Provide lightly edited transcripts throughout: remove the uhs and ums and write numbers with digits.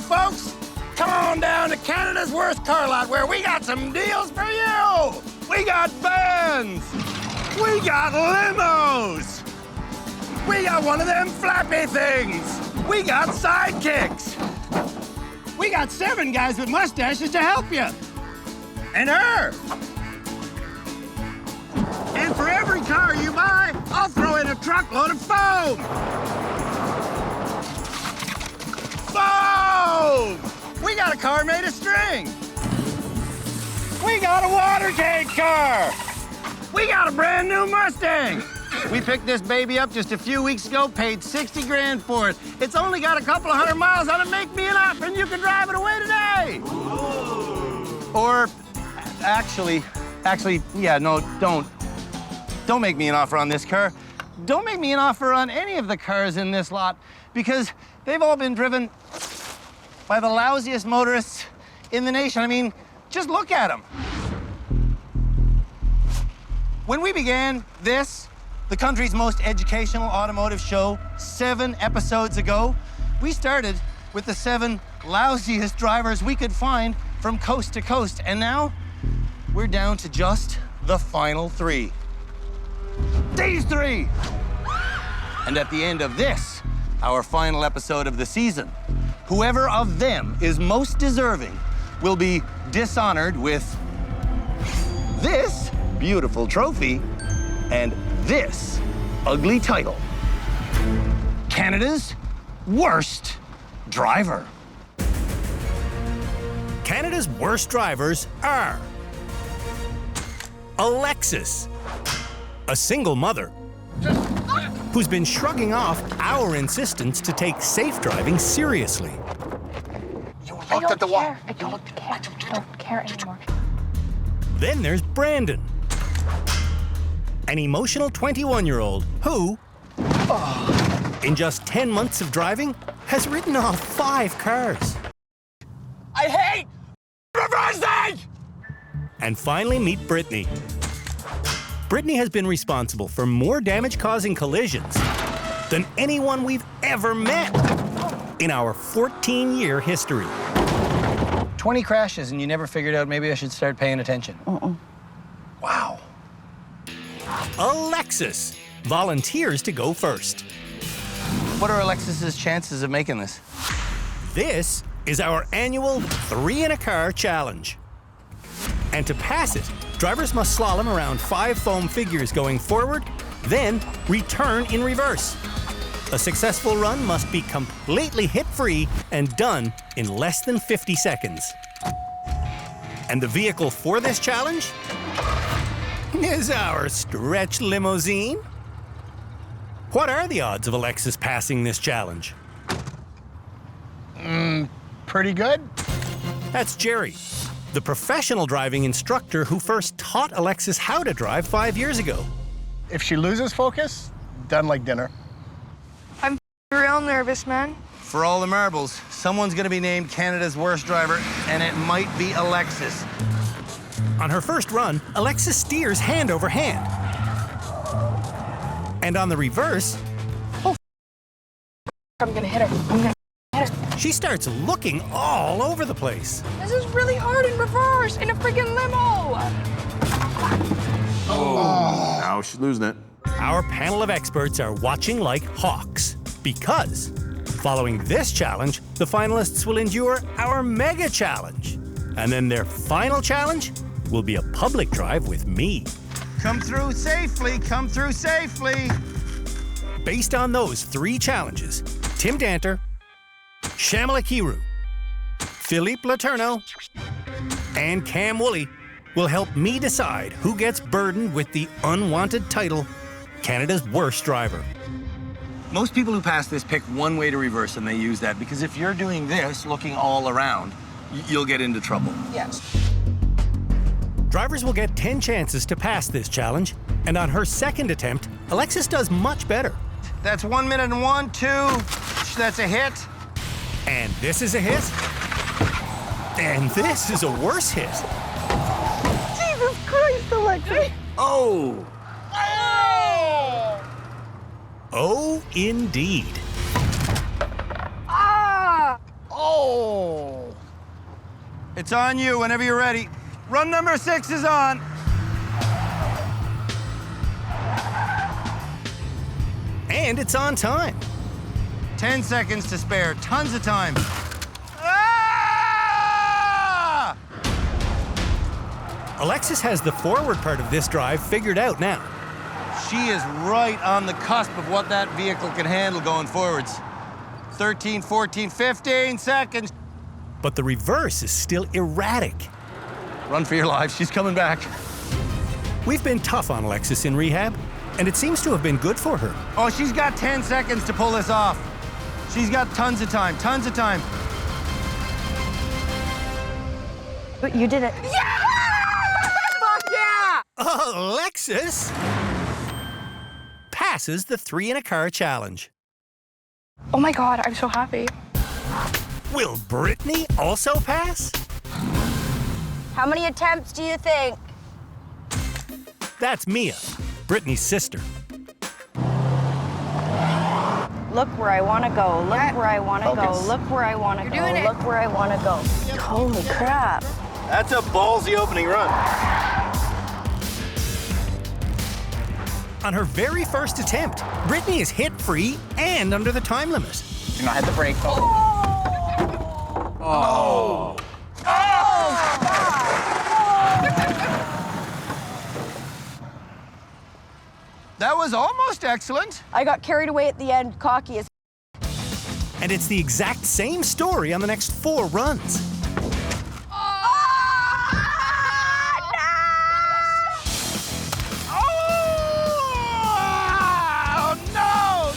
folks. Come on down to Canada's worst car lot where we got some deals for you. We got vans. We got limos. We got one of them flappy things. We got sidekicks. We got 7 guys with mustaches to help you. And her. And for every car you buy, I'll throw in a truckload of foam. Foam! We got a car made of string. We got a water tank car. We got a brand new Mustang. We picked this baby up just a few weeks ago, paid 60 grand for it. It's only got a couple of 100 miles on it. Make me an offer and you can drive it away today. Ooh. Or actually, yeah, no, don't make me an offer on this car. Don't make me an offer on any of the cars in this lot because they've all been driven by the lousiest motorists in the nation. I mean, just look at them. When we began this, the country's most educational automotive show, 7 episodes ago, we started with the 7 lousiest drivers we could find from coast to coast. And now we're down to just the final 3. These 3! And at the end of this, our final episode of the season, whoever of them is most deserving will be dishonored with this beautiful trophy and this ugly title. Canada's worst driver. Canada's worst drivers are Alexis, a single mother who's been shrugging off our insistence to take safe driving seriously. You looked at the wall. I don't care anymore. Then there's Brandon, an emotional 21-year-old who, in just 10 months of driving, has written off 5 cars. I hate reversing! And finally meet Brittany. Britney has been responsible for more damage-causing collisions than anyone we've ever met in our 14-year history. 20 crashes and you never figured out maybe I should start paying attention. Wow. Alexis volunteers to go first. What are Alexis's chances of making this? This is our annual 3 in a car challenge. And to pass it, drivers must slalom around 5 foam figures going forward, then return in reverse. A successful run must be completely hit-free and done in less than 50 seconds. And the vehicle for this challenge is our stretch limousine. What are the odds of Alexis passing this challenge? Pretty good. That's Jerry, the professional driving instructor who first taught Alexis how to drive 5 years ago. If she loses focus, done like dinner. I'm real nervous, man. For all the marbles, someone's gonna be named Canada's worst driver, and it might be Alexis. On her first run, Alexis steers hand over hand. And on the reverse, I'm gonna hit her. I'm gonna hit her. she starts looking all over the place. This is really hard in reverse in a freaking limo. Oh, now she's losing it. Our panel of experts are watching like hawks because following this challenge, the finalists will endure our mega challenge. And then their final challenge will be a public drive with me. Come through safely, come through safely. Based on those 3 challenges, Tim Danter, Shamala Kiru, Philippe Laterno, and Cam Woolley will help me decide who gets burdened with the unwanted title, Canada's worst driver. Most people who pass this pick one way to reverse, and they use that because if you're doing this, looking all around, you'll get into trouble. Yes. Drivers will get 10 chances to pass this challenge, and on her second attempt, Alexis does much better. That's 1 minute and 1, 2. That's a hit. And this is a hit. And this is a worse hit. Jesus Christ, Alexis. Oh. Oh, indeed. Ah! Oh! It's on you whenever you're ready. Run number 6 is on. And it's on time. 10 seconds to spare. Tons of time. Ah! Alexis has the forward part of this drive figured out now. She is right on the cusp of what that vehicle can handle going forwards. 13, 14, 15 seconds. But the reverse is still erratic. Run for your life. She's coming back. We've been tough on Alexis in rehab, and it seems to have been good for her. Oh, she's got 10 seconds to pull this off. She's got tons of time, tons of time. But you did it. Alexis passes the 3 in a car challenge. Oh my God, I'm so happy. Will Brittany also pass? How many attempts do you think? That's Mia, Brittany's sister. Look where I want to go. Look where I want to go. Focus. Look where I want to go. doing it. Look where I want to go. Holy crap. That's a ballsy opening run. On her very first attempt, Brittany is hit-free and under the time limit. Do not hit the brake. That was almost excellent. I got carried away at the end, cocky as. And it's the exact same story on the next 4 runs. Oh, no!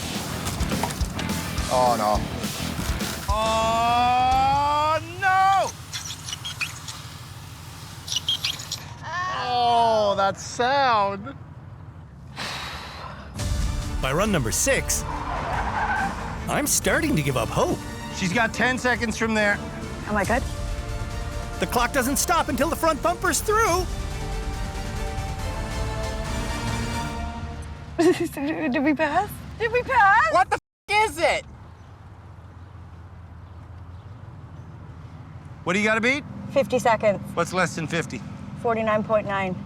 Oh, no. Oh, no! Oh, that sound. By run number 6, I'm starting to give up hope. She's got 10 seconds from there. Am I good? The clock doesn't stop until the front bumper's through. Did we pass? Did we pass? What the is it? What do you got to beat? 50 seconds. What's less than 50? 49.9.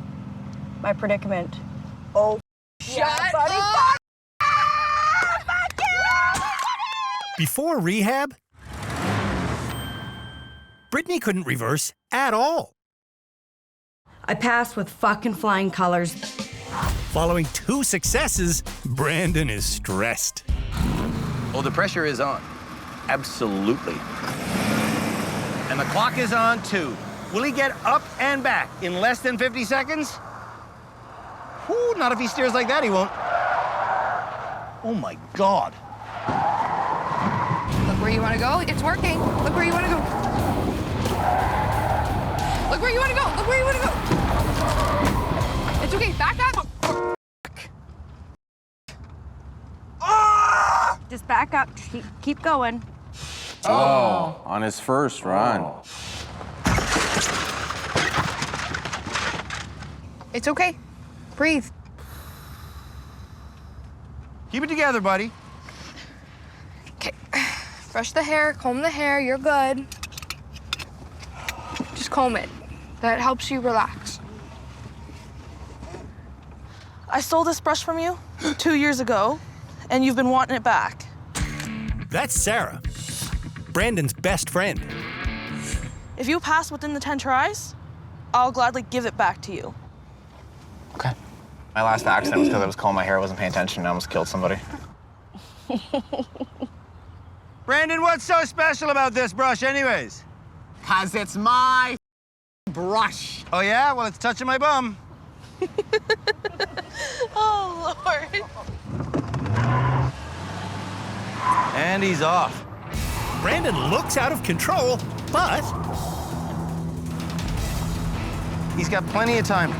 My predicament. Oh, Shut buddy. up! Before rehab, Brittany couldn't reverse at all. I passed with fucking flying colors. Following 2 successes, Brandon is stressed. Oh, the pressure is on. Absolutely. And the clock is on, too. Will he get up and back in less than 50 seconds? Whew, not if he steers like that, he won't. Oh, my God. Look where you want to go. It's working. Look where you want to go. Look where you want to go. Look where you want to go. It's okay. Back up. Just back up. Keep going. Oh, on his first run. It's okay. Breathe. Keep it together, buddy. Okay. Brush the hair, comb the hair. You're good. Just comb it. That helps you relax. I stole this brush from you 2 years ago, and you've been wanting it back. That's Sarah, Brandon's best friend. If you pass within the 10 tries, I'll gladly give it back to you. Okay. My last accident was because I was combing my hair, I wasn't paying attention, and I almost killed somebody. Brandon, what's so special about this brush anyways? Cause it's my brush. Oh, yeah? Well, it's touching my bum. Oh, Lord. And he's off. Brandon looks out of control, but He's got plenty of time.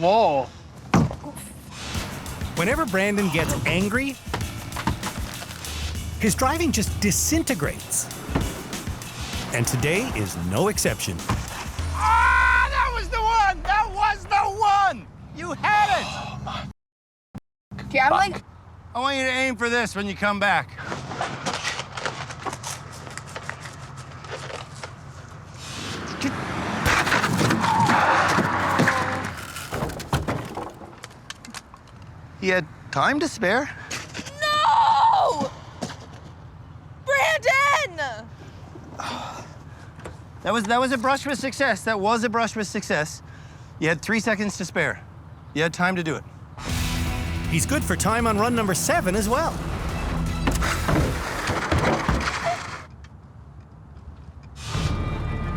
Whoa. whenever Brandon gets angry, his driving just disintegrates. And today is no exception. Ah, that was the one! That was the one! You had it! Okay, I'm like, I want you to aim for this when you come back. He had time to spare. No! Brandon! That was a brush with success. That was a brush with success. You had 3 seconds to spare. You had time to do it. He's good for time on run number 7 as well.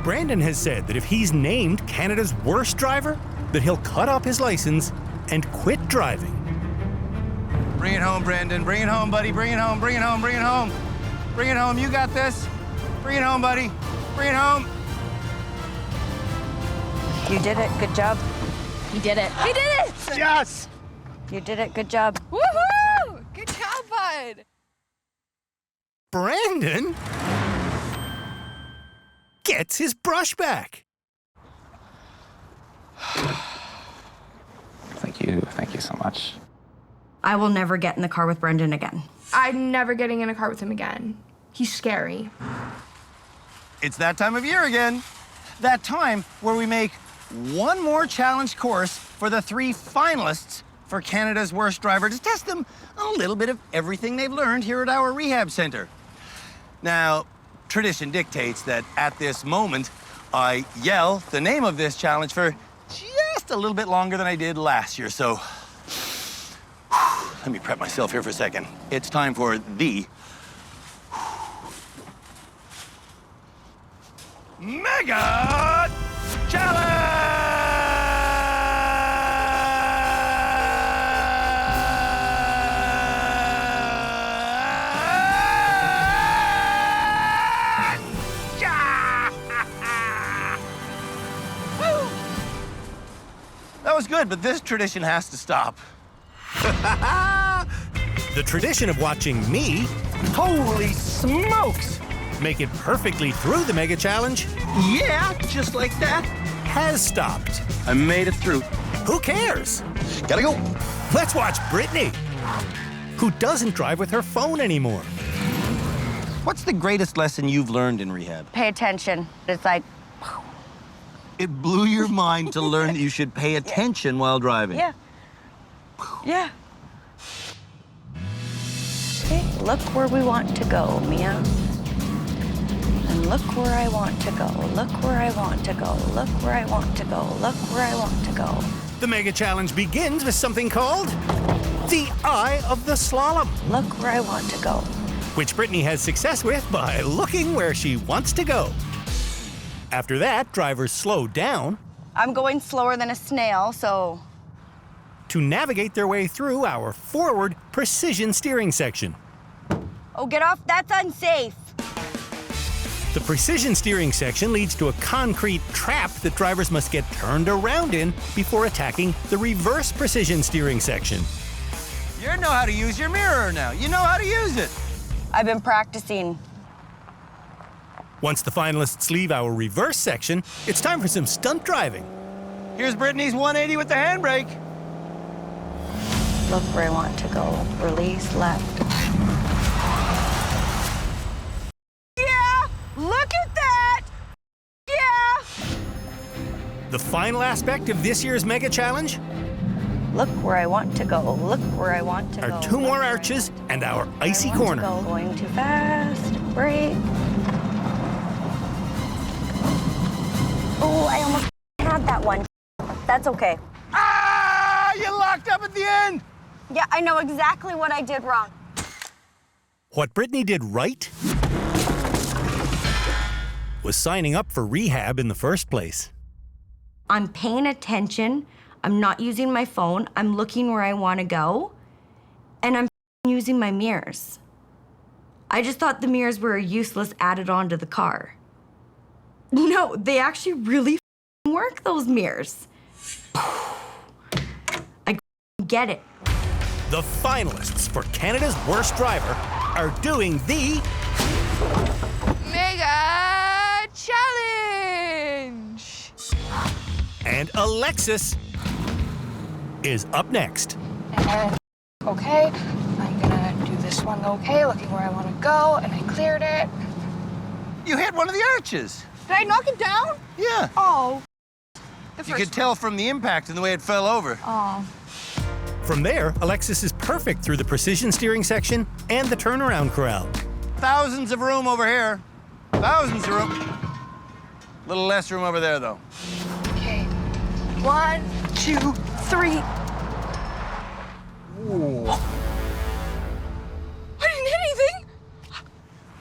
Brandon has said that if he's named Canada's worst driver, that he'll cut off his license and quit driving. Bring it home, Brandon. Bring it home, buddy. Bring it home. Bring it home. Bring it home. Bring it home. You got this. Bring it home, buddy. Bring it home. You did it. Good job. he did it. He did it! Yes! You did it. Good job. Woohoo! Good job, bud. Brandon gets his brush back. Thank you so much. I will never get in the car with Brendan again. I'm never getting in a car with him again. He's scary. It's that time of year again. That time where we make one more challenge course for the 3 finalists for Canada's Worst Driver to test them on a little bit of everything they've learned here at our rehab center. Now, tradition dictates that at this moment, I yell the name of this challenge for just a little bit longer than I did last year, so let me prep myself here for a second. It's time for the Mega That was good, but this tradition has to stop. The tradition of watching me Holy smokes! make it perfectly through the Mega Challenge Yeah, just like that. has stopped. I made it through. Who cares? Gotta go. Let's watch Brittany, who doesn't drive with her phone anymore. What's the greatest lesson you've learned in rehab? Pay attention. It's like, It blew your mind to learn that you should pay attention while driving. yeah. Yeah. Okay, look where we want to go, Mia. And look where I want to go. Look where I want to go. Look where I want to go. Look where I want to go. The Mega Challenge begins with something called the Eye of the Slalom, Look where I want to go. which Brittany has success with by looking where she wants to go. After that, drivers slow down I'm going slower than a snail, so to navigate their way through our forward precision steering section. oh, get off. That's unsafe. The precision steering section leads to a concrete trap that drivers must get turned around in before attacking the reverse precision steering section. You know how to use your mirror now. You know how to use it. I've been practicing. Once the finalists leave our reverse section, it's time for some stunt driving. Here's Brittany's 180 with the handbrake. Look where I want to go. Release left. Yeah! Look at that! Yeah! The final aspect of this year's Mega Challenge Look where I want to go. Look where I want to go. are 2 more arches and our icy corner. Going too fast. Brake. Oh, I almost had that one. That's okay. Ah! You locked up at the end. Yeah, I know exactly what I did wrong. What Brittany did right was signing up for rehab in the first place. I'm paying attention. I'm not using my phone. I'm looking where I want to go. And I'm using my mirrors. I just thought the mirrors were a useless added on to the car. No, they actually really work, those mirrors. I get it. The finalists for Canada's Worst Driver are doing the Mega challenge. and Alexis is up next. Okay, I'm gonna do this one okay, looking where I want to go, and I cleared it. You hit one of the arches. Did I knock it down? Yeah. Oh. You could tell from the impact and the way it fell over. Oh. From there, Alexis is perfect through the precision steering section and the turnaround corral. Thousands of room over here. Thousands of room. Little less room over there, though. Okay. 1, 2, 3. Ooh. I didn't hit anything.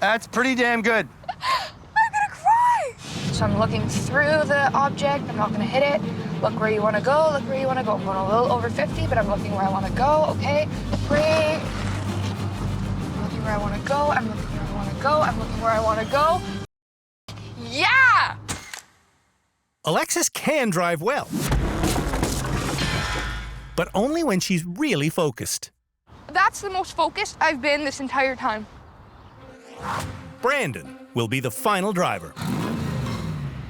That's pretty damn good. I'm gonna cry. So I'm looking through the object. I'm not gonna hit it. Look where you want to go. Look where you want to go. I'm going a little over 50, but I'm looking where I want to go. Okay. Brake. I'm looking where I want to go. I'm looking where I want to go. I'm looking where I want to go. Yeah. Alexis can drive well, but only when she's really focused. That's the most focused I've been this entire time. Brandon will be the final driver.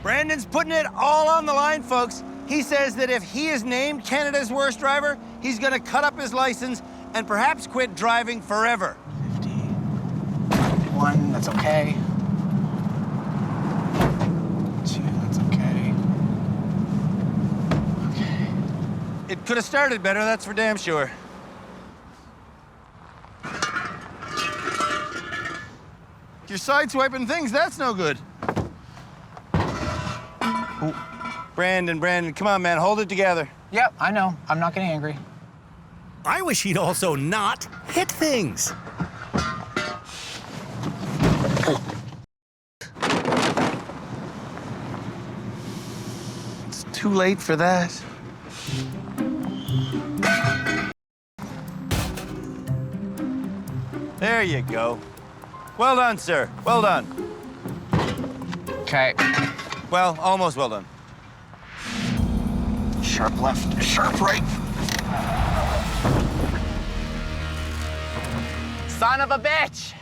Brandon's putting it all on the line, folks. He says that if he is named Canada's worst driver, he's going to cut up his license and perhaps quit driving forever. 51, that's okay. 2, that's okay. Okay. It could have started better, that's for damn sure. You're sideswiping things, that's no good. Ooh. Brandon, come on, man, hold it together. Yep, I know. I'm not getting angry. I wish he'd also not hit things. It's too late for that. There you go. Well done, sir. Well done. Okay. Well, almost well done. Sharp left, sharp right. Son of a bitch!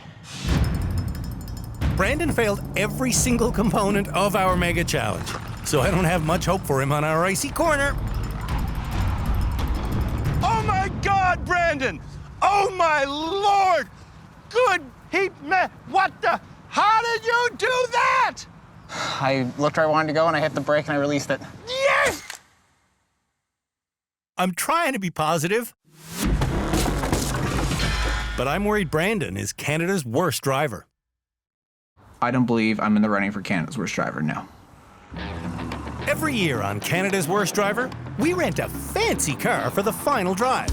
Brandon failed every single component of our mega challenge, so I don't have much hope for him on our icy corner. Oh my God, Brandon! Oh my Lord! Good heap, man! What the? How did you do that? I looked where I wanted to go and I hit the brake and I released it. Yes! I'm trying to be positive, but I'm worried Brandon is Canada's worst driver. I don't believe I'm in the running for Canada's worst driver now. Every year on Canada's Worst Driver, we rent a fancy car for the final drive.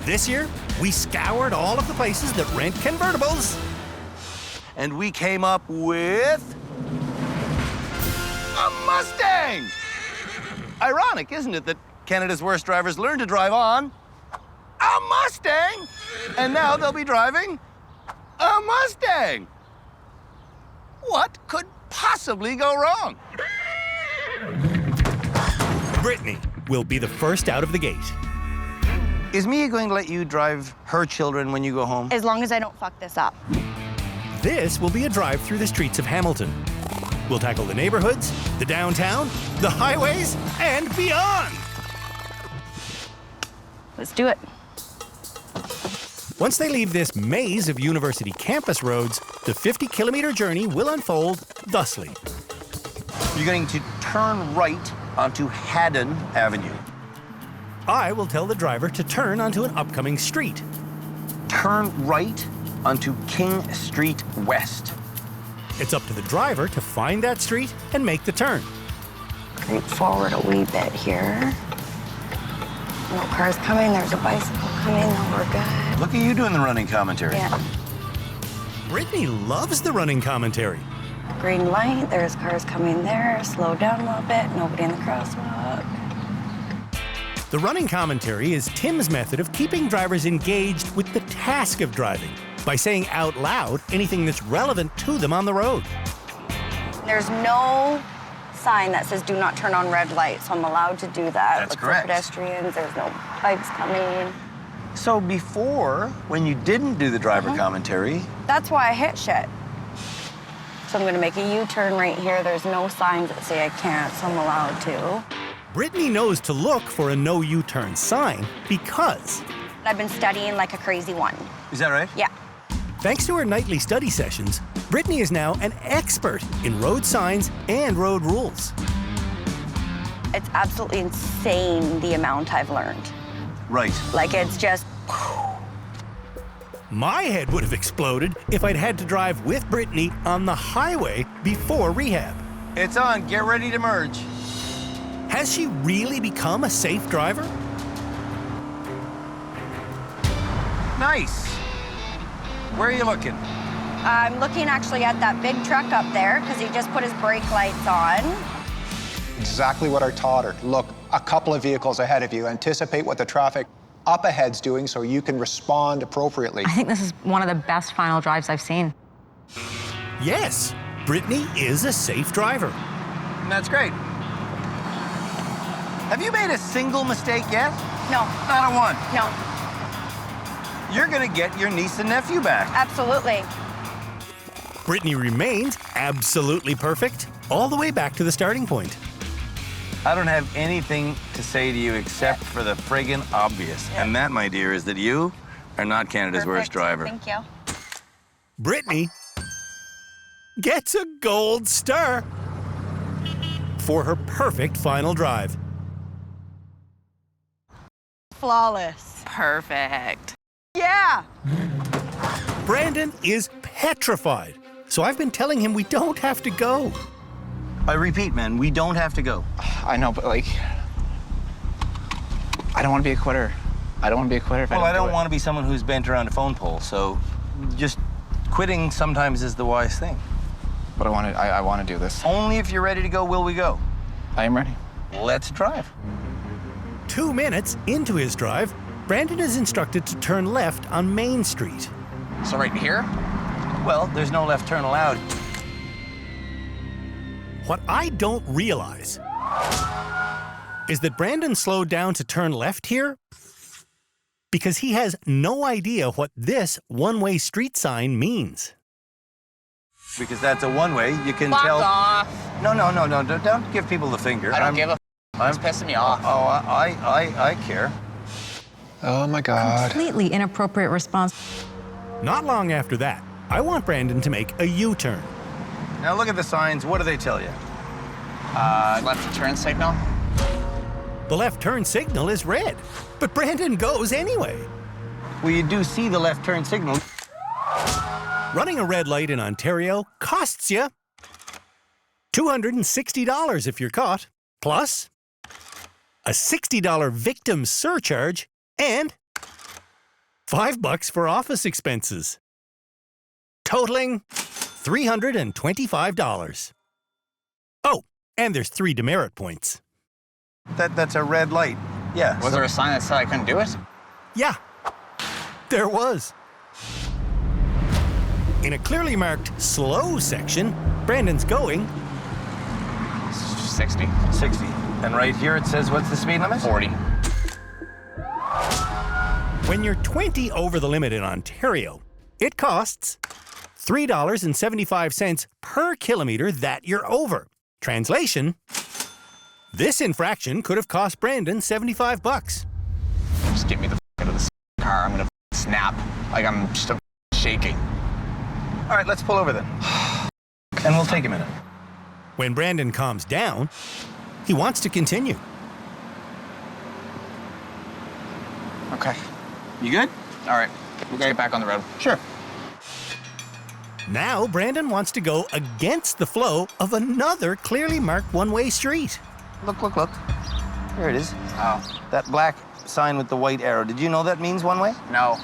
This year, we scoured all of the places that rent convertibles. And we came up with a Mustang! Ironic, isn't it, that Canada's worst drivers learn to drive on a Mustang, and now they'll be driving a Mustang. What could possibly go wrong? Britney will be the first out of the gate. Is Mia going to let you drive her children when you go home? As long as I don't fuck this up. This will be a drive through the streets of Hamilton. We'll tackle the neighborhoods, the downtown, the highways, and beyond. Let's do it. Once they leave this maze of university campus roads, the 50-kilometer journey will unfold thusly. You're going to turn right onto Haddon Avenue. I will tell the driver to turn onto an upcoming street. Turn right onto King Street West. It's up to the driver to find that street and make the turn. Creep forward a wee bit here. No cars coming, there's a bicycle coming, no, we're good. Look at you doing the running commentary. Yeah. Brittany loves the running commentary. Green light, there's cars coming there, slow down a little bit, nobody in the crosswalk. The running commentary is Tim's method of keeping drivers engaged with the task of driving by saying out loud anything that's relevant to them on the road. There's no sign that says do not turn on red light, so I'm allowed to do that. That's Look correct. for pedestrians, there's no bikes coming. So before, when you didn't do the driver commentary, That's why I hit shit. So I'm gonna make a U-turn right here. There's no signs that say I can't, so I'm allowed to. Brittany knows to look for a no U-turn sign because, I've been studying like a crazy one. Is that right? Yeah. thanks to her nightly study sessions, Brittany is now an expert in road signs and road rules. It's absolutely insane the amount I've learned. Right. Like, it's just, My head would have exploded if I'd had to drive with Brittany on the highway before rehab. It's on. Get ready to merge. Has she really become a safe driver? Nice. Where are you looking? I'm looking actually at that big truck up there because he just put his brake lights on. Exactly what I taught her. Look a couple of vehicles ahead of you. Anticipate what the traffic up ahead's doing so you can respond appropriately. I think this is one of the best final drives I've seen. Yes, Brittany is a safe driver. That's great. Have you made a single mistake yet? No. Not a one. No, You're gonna get your niece and nephew back. absolutely. Brittany remains absolutely perfect all the way back to the starting point. I don't have anything to say to you except for the friggin' obvious. And that, my dear, is that you are not Canada's worst driver. Thank you. Brittany gets a gold star for her perfect final drive. Flawless. Perfect. Yeah. Brandon is petrified, so I've been telling him we don't have to go. I repeat, man, we don't have to go. I know, but like, I don't want to be a quitter. I don't want to be a quitter if Well, I don't do it. want to be someone who's bent around a phone pole, so just quitting sometimes is the wise thing. But I want to do this. Only if you're ready to go will we go. I am ready. Let's drive. 2 minutes into his drive, Brandon is instructed to turn left on Main Street. So right here? Well, there's no left turn allowed. What I don't realize is that Brandon slowed down to turn left here because he has no idea what this one-way street sign means. Because that's a one-way, you can Fuck tell. off. No, don't give people the finger. I don't give a It's pissing me off. Oh, I care. Oh my God. Completely inappropriate response. Not long after that, I want Brandon to make a U-turn. Now look at the signs. What do they tell you? Left turn signal? The left turn signal is red, but Brandon goes anyway. Well, you do see the left turn signal. Running a red light in Ontario costs you $260 if you're caught, plus a $60 victim surcharge and $5 for office expenses, totaling $325. Oh, and there's 3 demerit points. That's a red light. Yeah. Was there a sign that said I couldn't do it? Yeah, there was. In a clearly marked slow section, Brandon's going 60. 60. And right here it says, what's the speed limit? 40. When you're 20 over the limit in Ontario, it costs $3.75 per kilometer that you're over. Translation, this infraction could have cost Brandon $75. Just get me the out of this car. I'm gonna snap. Like I'm just shaking. All right, let's pull over then. And we'll take a minute. When Brandon calms down, he wants to continue. Okay. You good? All right. We'll get back on the road. Sure. Now Brandon wants to go against the flow of another clearly marked one-way street. Look. There it is. Oh. That black sign with the white arrow. Did you know that means one way? No.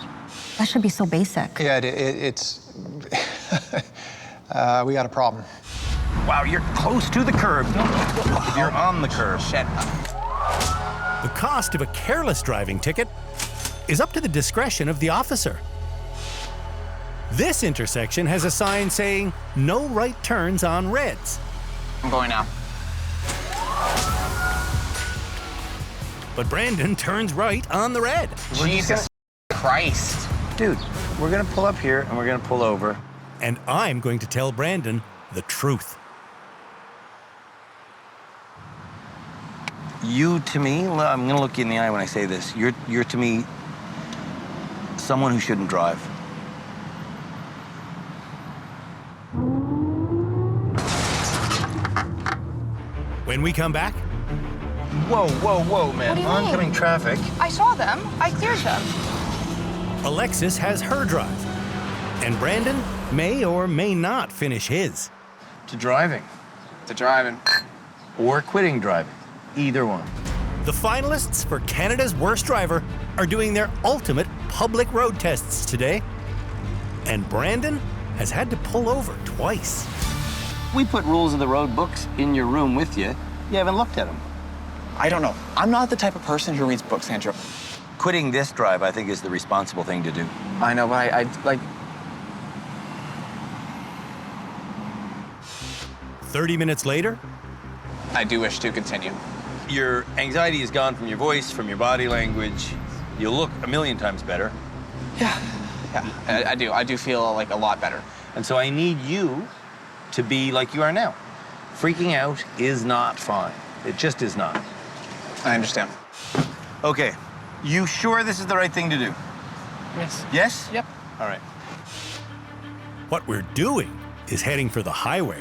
That should be so basic. Yeah, it's. We got a problem. Wow, you're close to the curb. You're on the curb. Shit. The cost of a careless driving ticket is up to the discretion of the officer. This intersection has a sign saying no right turns on reds. I'm going now. But Brandon turns right on the red. Jesus Christ. Dude, we're gonna pull up here and we're gonna pull over. And I'm going to tell Brandon the truth. You, to me, I'm gonna look you in the eye when I say this. You're to me, someone who shouldn't drive. When we come back, Whoa, man. What do you Oncoming mean? traffic. I saw them. I cleared them. Alexis has her drive, and Brandon may or may not finish his. To driving. To driving. Or quitting driving. Either one. The finalists for Canada's Worst Driver are doing their ultimate public road tests today. And Brandon has had to pull over twice. We put rules of the road books in your room with you. You haven't looked at them. I don't know. I'm not the type of person who reads books, Andrew. Quitting this drive, I think, is the responsible thing to do. I know, but I like... 30 minutes later, I do wish to continue. Your anxiety is gone from your voice, from your body language. You look a million times better. Yeah, I do. I do feel like a lot better. And so I need you to be like you are now. Freaking out is not fine. It just is not. I understand. Okay, you sure this is the right thing to do? Yes. Yes? Yep. All right. what we're doing is heading for the highway.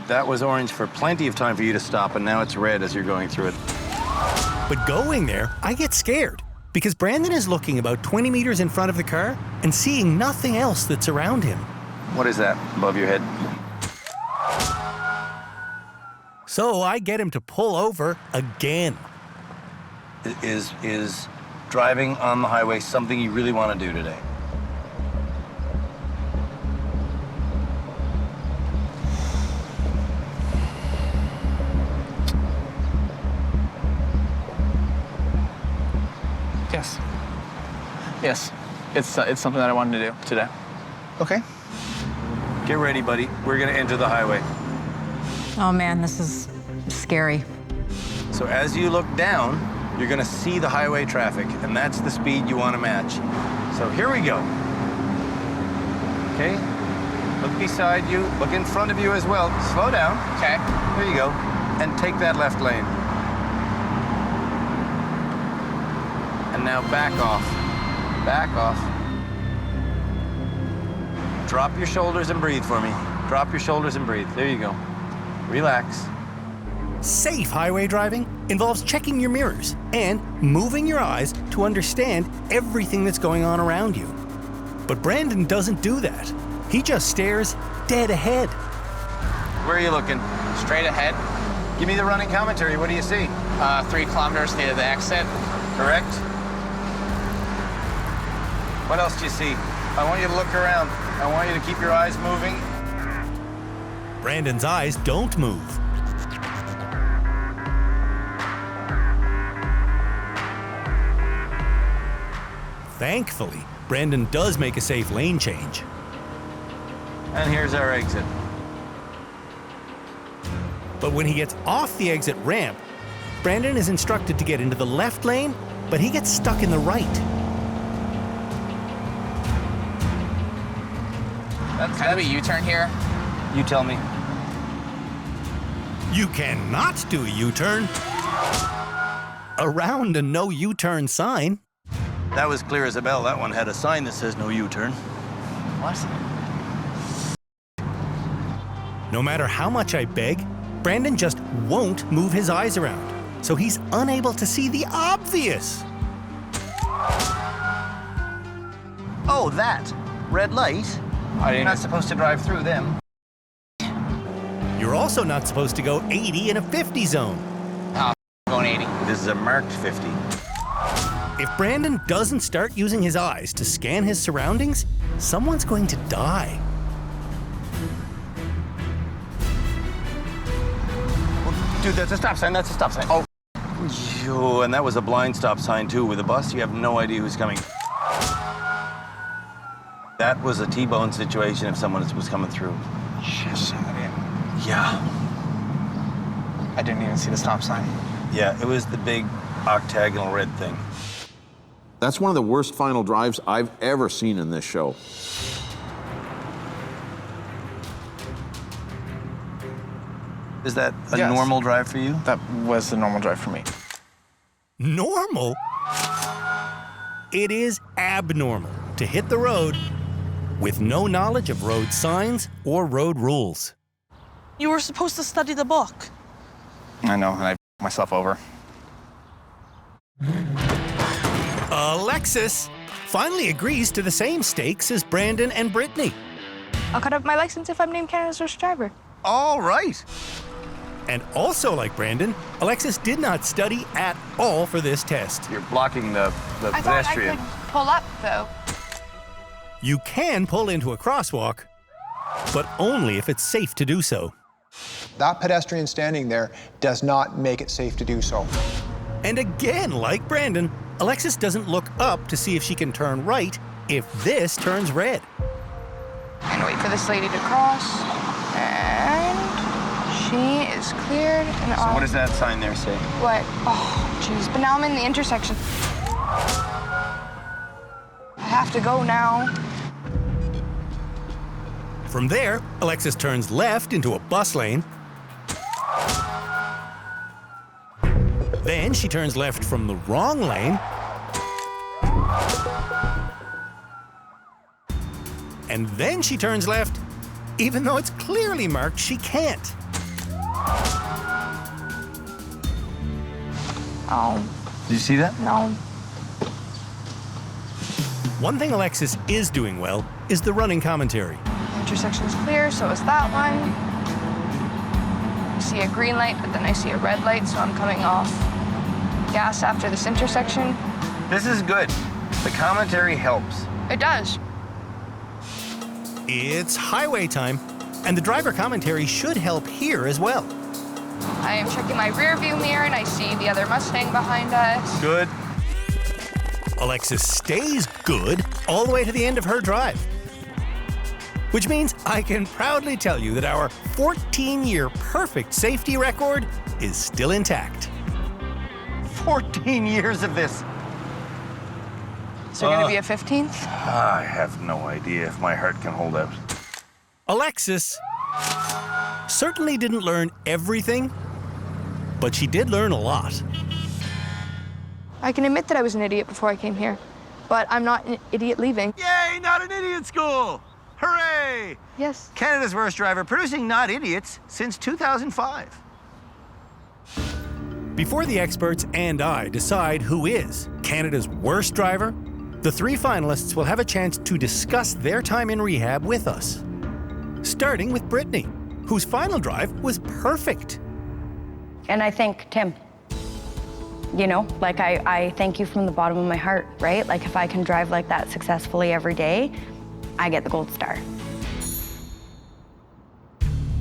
That was orange for plenty of time for you to stop, and now it's red as you're going through it. But going there, I get scared because Brandon is looking about 20 meters in front of the car and seeing nothing else that's around him. What is that above your head? So I get him to pull over again. Is driving on the highway something you really want to do today? Yes. Yes. It's something that I wanted to do today. Okay. Get ready, buddy. We're going to enter the highway. Oh man, this is scary. So as you look down, you're going to see the highway traffic, and that's the speed you want to match. So here we go. Okay? Look beside you. Look in front of you as well. Slow down. Okay. There you go. And take that left lane. And now back off. Back off. Drop your shoulders and breathe for me. Drop your shoulders and breathe. There you go. Relax. Safe highway driving involves checking your mirrors and moving your eyes to understand everything that's going on around you. But Brandon doesn't do that. He just stares dead ahead. Where are you looking? Straight ahead. Give me the running commentary. What do you see? 3 kilometers near the exit. Correct. What else do you see? I want you to look around. I want you to keep your eyes moving. Brandon's eyes don't move. Thankfully, Brandon does make a safe lane change. And here's our exit. But when he gets off the exit ramp, Brandon is instructed to get into the left lane, but he gets stuck in the right. Can I do a U-turn here? You tell me. You cannot do a U-turn. Around a no U-turn sign. That was clear as a bell. That one had a sign that says no U-turn. What? No matter how much I beg, Brandon just won't move his eyes around, so he's unable to see the obvious. Oh, that red light. You're not supposed to drive through them. You're also not supposed to go 80 in a 50 zone. Oh, going 80. This is a marked 50. If Brandon doesn't start using his eyes to scan his surroundings, someone's going to die. Dude, that's a stop sign. That's a stop sign. Oh. Yo, and that was a blind stop sign, too. With a bus, you have no idea who's coming. That was a T-bone situation if someone was coming through. Shit, Yeah. I didn't even see the stop sign. Yeah, it was the big octagonal red thing. That's one of the worst final drives I've ever seen in this show. Is that a Yes. normal drive for you? That was the normal drive for me. Normal? It is abnormal to hit the road with no knowledge of road signs or road rules. You were supposed to study the book. I know, and I myself over. Alexis finally agrees to the same stakes as Brandon and Brittany. I'll cut off my license if I'm named Canada's worst driver. All right. And also like Brandon, Alexis did not study at all for this test. You're blocking the I thought I could pull up, though. You can pull into a crosswalk, but only if it's safe to do so. That pedestrian standing there does not make it safe to do so. And again, like Brandon, Alexis doesn't look up to see if she can turn right if this turns red. I'm gonna wait for this lady to cross, and she is cleared. And So what does that sign there say? What? Oh, jeez. But now I'm in the intersection. I have to go now. From there, Alexis turns left into a bus lane. Then she turns left from the wrong lane. And then she turns left, even though it's clearly marked she can't. Oh, Did you see that? no. One thing Alexis is doing well is the running commentary. The intersection's clear, so is that one. I see a green light, but then I see a red light, so I'm coming off gas after this intersection. This is good. The commentary helps. It does. It's highway time, and the driver commentary should help here as well. I am checking my rear view mirror, and I see the other Mustang behind us. Good. Alexis stays good all the way to the end of her drive. Which means I can proudly tell you that our 14-year perfect safety record is still intact. 14 years of this. Is there gonna be a 15th? I have no idea if my heart can hold out. Alexis certainly didn't learn everything, but she did learn a lot. I can admit that I was an idiot before I came here, but I'm not an idiot leaving. Yay, not an idiot school! Hooray! Yes. Canada's Worst Driver, producing not idiots since 2005. Before the experts and I decide who is Canada's worst driver, the three finalists will have a chance to discuss their time in rehab with us. Starting with Brittany, whose final drive was perfect. And I thank Tim. You know, like I thank you from the bottom of my heart, right? Like if I can drive like that successfully every day, I get the gold star.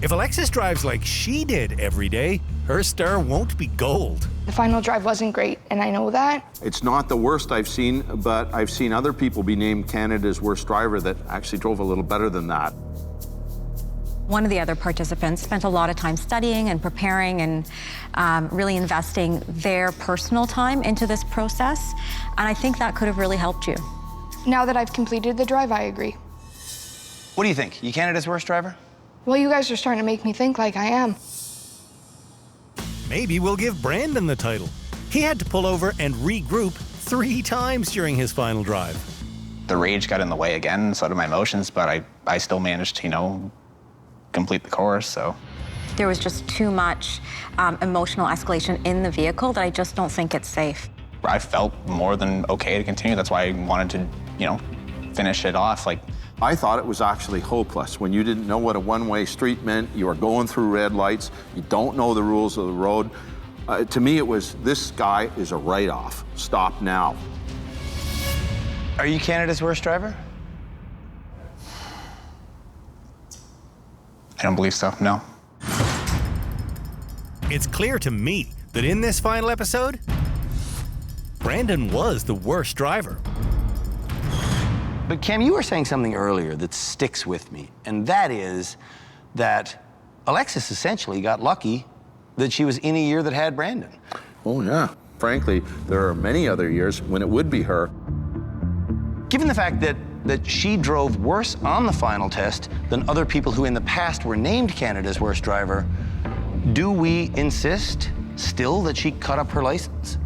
If Alexis drives like she did every day, her star won't be gold. The final drive wasn't great, and I know that. It's not the worst I've seen, but I've seen other people be named Canada's worst driver that actually drove a little better than that. One of the other participants spent a lot of time studying and preparing and really investing their personal time into this process. And I think that could have really helped you. Now that I've completed the drive, I agree. What do you think? You Canada's worst driver? Well, you guys are starting to make me think like I am. Maybe we'll give Brandon the title. He had to pull over and regroup 3 times during his final drive. The rage got in the way again, so did my emotions, but I still managed to, you know, complete the course, so. There was just too much emotional escalation in the vehicle that I just don't think it's safe. I felt more than okay to continue. That's why I wanted to, you know, finish it off. Like, I thought it was actually hopeless when you didn't know what a one-way street meant. You were going through red lights. You don't know the rules of the road. To me, it was, this guy is a write-off. Stop now. Are you Canada's worst driver? I don't believe so, no. It's clear to me that in this final episode, Brandon was the worst driver. But Cam, you were saying something earlier that sticks with me, and that is that Alexis essentially got lucky that she was in a year that had Brandon. Oh, yeah. Frankly, there are many other years when it would be her. Given the fact that she drove worse on the final test than other people who in the past were named Canada's worst driver, Do we insist still that she cut up her license?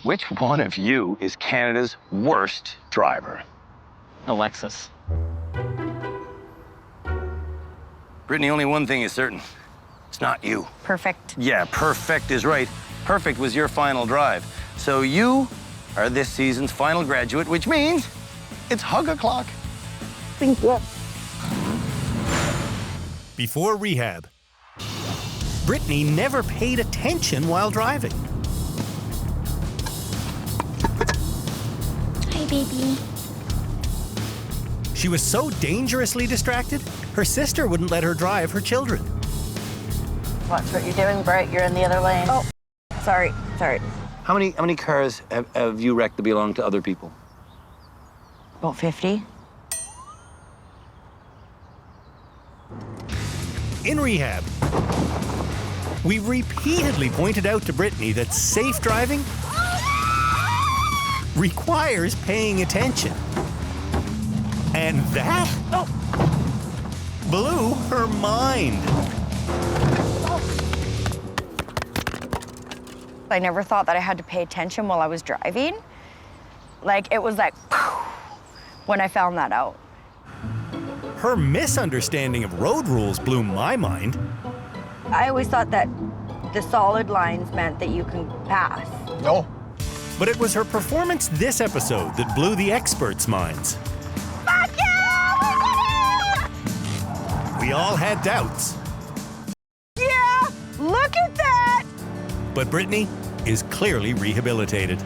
Which one of you is Canada's worst driver? Alexis. Brittany, only one thing is certain. It's not you. Perfect. Yeah, perfect is right. Perfect was your final drive. So you are this season's final graduate, which means it's hug o'clock. Thank you. Before rehab, Brittany never paid attention while driving. Hi, baby. She was so dangerously distracted, her sister wouldn't let her drive her children. Watch what you're doing, Britt. You're in the other lane. Oh, sorry. How many cars have you wrecked that belong to other people? About 50. In rehab, we repeatedly pointed out to Brittany that safe driving requires paying attention. And that blew her mind. I never thought that I had to pay attention while I was driving. Like, it was like, when I found that out. Her misunderstanding of road rules blew my mind. I always thought that the solid lines meant that you can pass. No. But it was her performance this episode that blew the experts' minds. Fuck yeah! We all had doubts, Yeah! Look at that! but Brittany is clearly rehabilitated.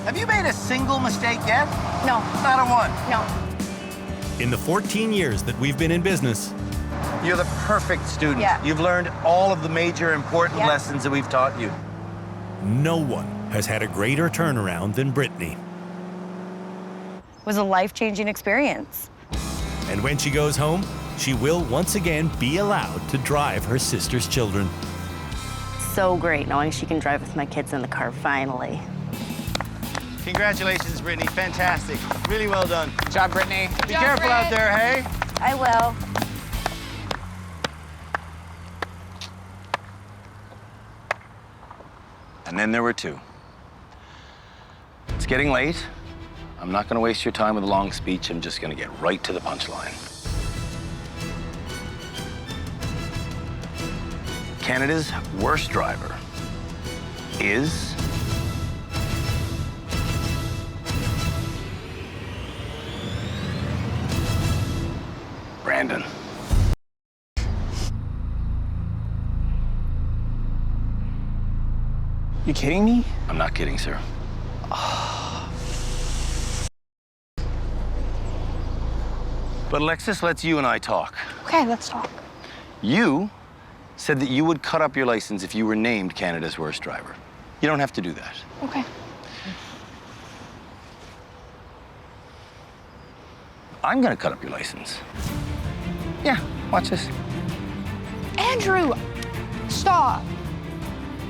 Have you made a single mistake yet? No. Not a one. No. In the 14 years that we've been in business, You're the perfect student. Yeah. You've learned all of the major important Yeah. lessons that we've taught you. no one has had a greater turnaround than Brittany. It was a life-changing experience. And when she goes home, she will once again be allowed to drive her sister's children. So great knowing she can drive with my kids in the car finally. Congratulations, Brittany. Fantastic. Really well done. Good job, Brittany. Be careful out there, hey? I will. And then there were two. It's getting late. I'm not going to waste your time with a long speech. I'm just going to get right to the punchline. Canada's worst driver is Brandon. You kidding me? I'm not kidding, sir. But Alexis, let's you and I talk. Okay, let's talk. You said that you would cut up your license if you were named Canada's worst driver. You don't have to do that. Okay. I'm gonna cut up your license. Yeah, watch this. Andrew, stop.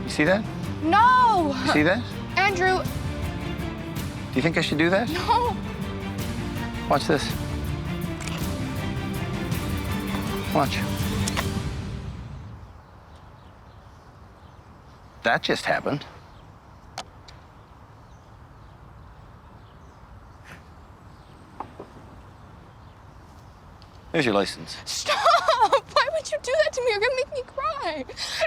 You see that? No. You see that? Andrew, Do you think I should do that? no. Watch this. Watch. That just happened. There's your license. Stop. Why would you do that to me? You're gonna make me cry.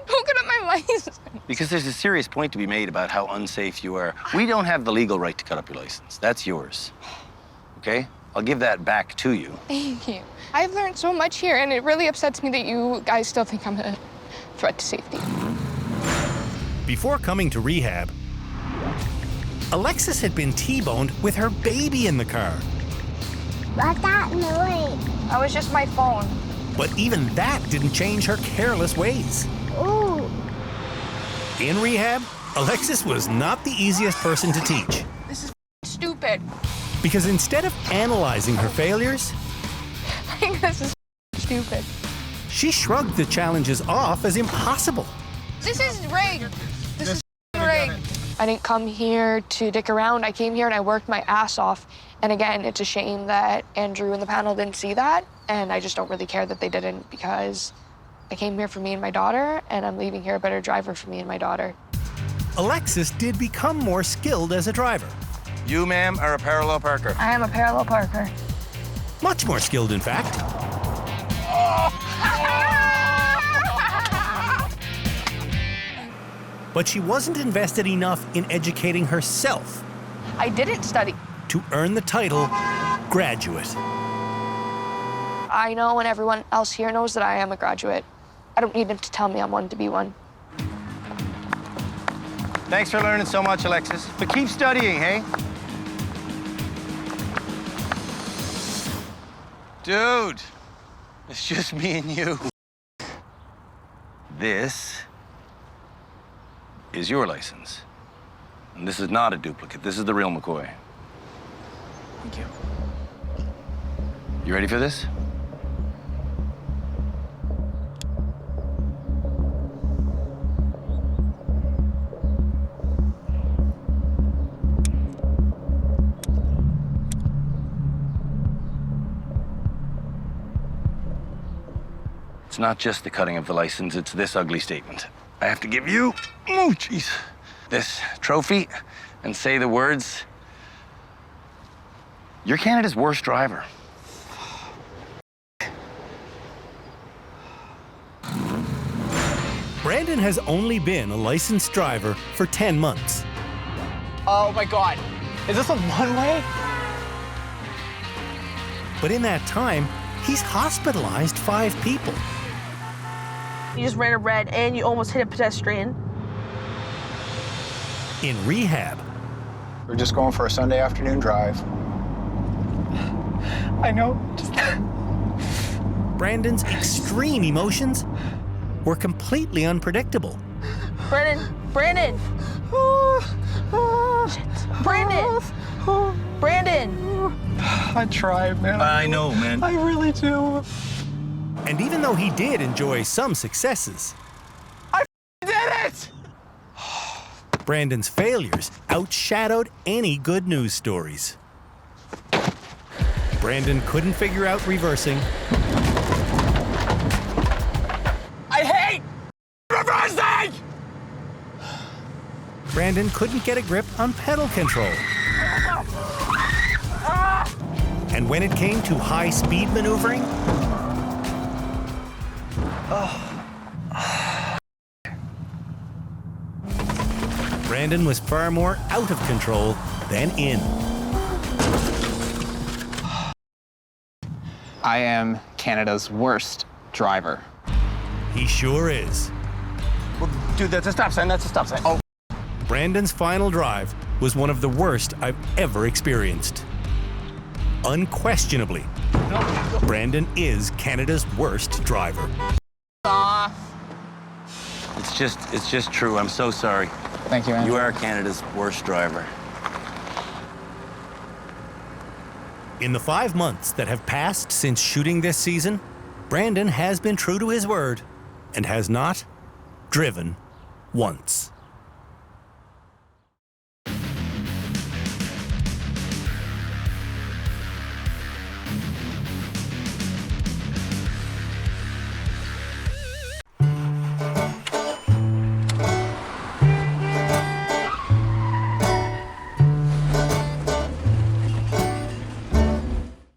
Don't cut up my license. Because there's a serious point to be made about how unsafe you are. We don't have the legal right to cut up your license. That's yours. Okay? I'll give that back to you. Thank you. I've learned so much here, and it really upsets me that you guys still think I'm a threat to safety. Before coming to rehab, Alexis had been T-boned with her baby in the car. What's that noise? That was just my phone. But even that didn't change her careless ways. Ooh. In rehab, Alexis was not the easiest person to teach. This is stupid. Because instead of analyzing her failures, I think this is stupid. She shrugged the challenges off as impossible. This is rigged. This is rigged. I didn't come here to dick around. I came here and I worked my ass off. And again, it's a shame that Andrew and the panel didn't see that. And I just don't really care that they didn't, because I came here for me and my daughter, and I'm leaving here a better driver for me and my daughter. Alexis did become more skilled as a driver. You, ma'am, are a parallel parker. I am a parallel parker. Much more skilled, in fact. But she wasn't invested enough in educating herself I didn't study. to earn the title graduate. I know, and everyone else here knows that I am a graduate. I don't need them to tell me I'm one to be one. Thanks for learning so much, Alexis. But keep studying, hey? Dude, it's just me and you. This is your license. And this is not a duplicate. This is the real McCoy. Thank you. You ready for this? It's not just the cutting of the license, it's this ugly statement. I have to give you, oh jeez, this trophy and say the words, "You're Canada's worst driver." Brandon has only been a licensed driver for 10 months. Oh my God. Is this a one-way? But in that time, he's hospitalized 5 people. You just ran a red and you almost hit a pedestrian. In rehab, We're just going for a Sunday afternoon drive. I know. Just Brandon's extreme emotions were completely unpredictable. Brandon! Brandon! Shit. Brandon! Brandon! I tried, man. I know, man. I really do. And even though he did enjoy some successes, I did it! Brandon's failures outshadowed any good news stories. Brandon couldn't figure out reversing. I hate reversing! Brandon couldn't get a grip on pedal control. And when it came to high-speed maneuvering, Brandon was far more out of control than in. I am Canada's worst driver. He sure is. Well, dude, that's a stop sign. That's a stop sign. Oh. Brandon's final drive was one of the worst I've ever experienced. Unquestionably, Brandon is Canada's worst driver. It's just true. I'm so sorry. Thank you, Andrew. You are Canada's worst driver. In the 5 months that have passed since shooting this season, Brandon has been true to his word and has not driven once.